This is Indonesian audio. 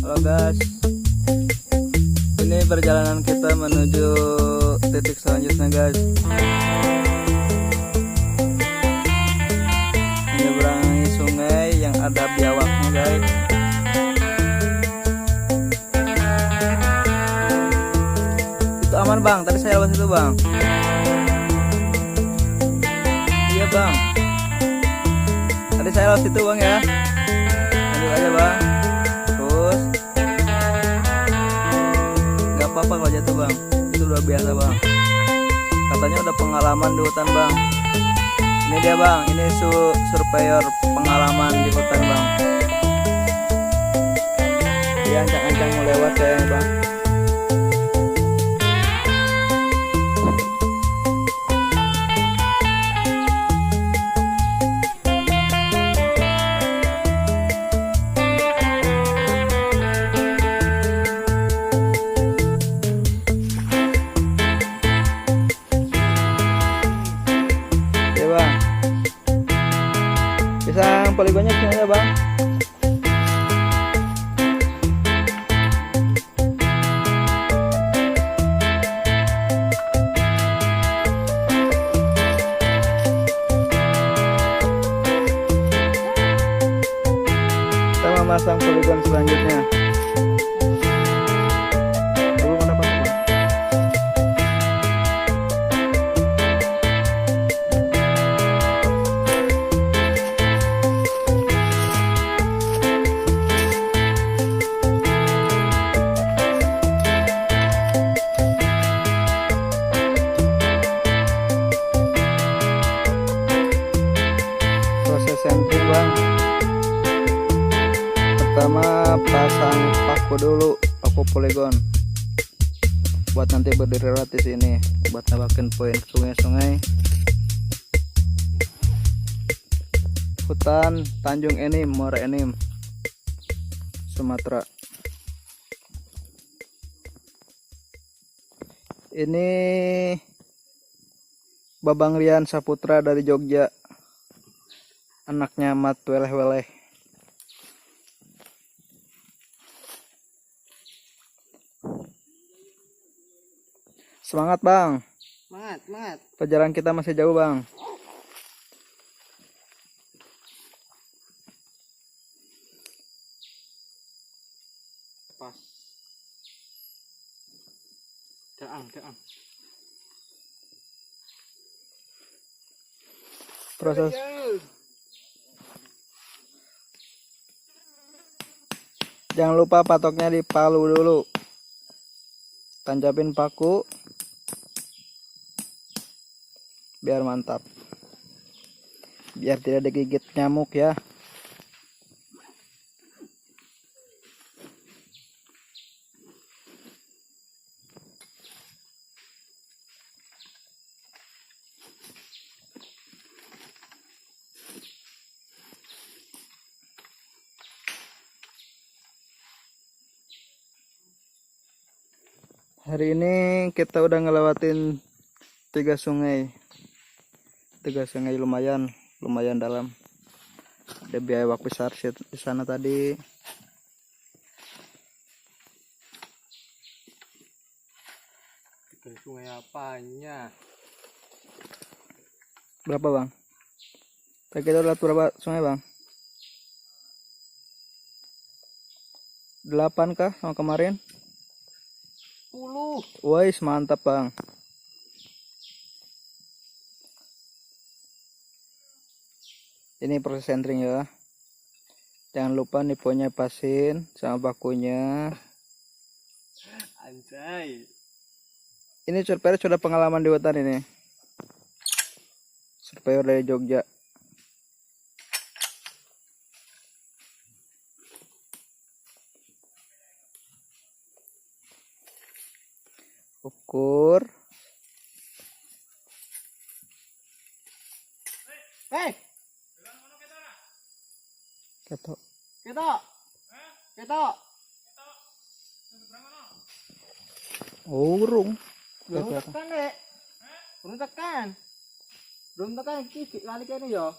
Halo guys, ini perjalanan kita menuju titik selanjutnya guys. Menyeberangi sungai yang ada biawaknya guys. Itu aman bang, tadi saya lewat itu bang. Iya bang, tadi saya lewat situ bang ya. Lanjut aja bang. Terus nggak apa-apa kalau jatuh bang, itu udah biasa bang. Katanya udah pengalaman di hutan bang. Ini dia bang, ini surveyor pengalaman di hutan bang. Dia ancang-ancang mau lewat kayaknya bang. Pisang poligonnya sini aja bang. Kita memasang poligon selanjutnya. Belum ada apa-apa bang. Proses centering bang. Pertama pasang paku dulu, paku poligon buat nanti berdiri rata di sini, buat nabakin poin sungai-sungai hutan Tanjung Enim, Muara Enim, Sumatera. Ini Babang Rian Saputra dari Jogja, anaknya Mat Weleh-weleh. Semangat bang, Semangat. perjalanan kita masih jauh bang. Pas. Daang. Proses jangan lupa patoknya di palu dulu. Tancapin paku biar mantap, biar tidak digigit nyamuk ya. Hari ini kita udah ngelewatin 3 sungai. 3 sungai lumayan dalam. Ada biawak besar di sana tadi. Sungai apanya? Berapa bang? Kita lihat berapa sungai bang? 8 kah sama kemarin? 10. Wais, mantap bang. Ini proses centering ya. Jangan lupa niponya pasin sama bakunya. Anjay. Ini surveyor sudah pengalaman di hutan ini. Surveyor dari Jogja. Ukur. Hei, Ketok. Ketok. Oh, urung. Belum tekan, Dek. Belum tekan. Kiki kali kene ya.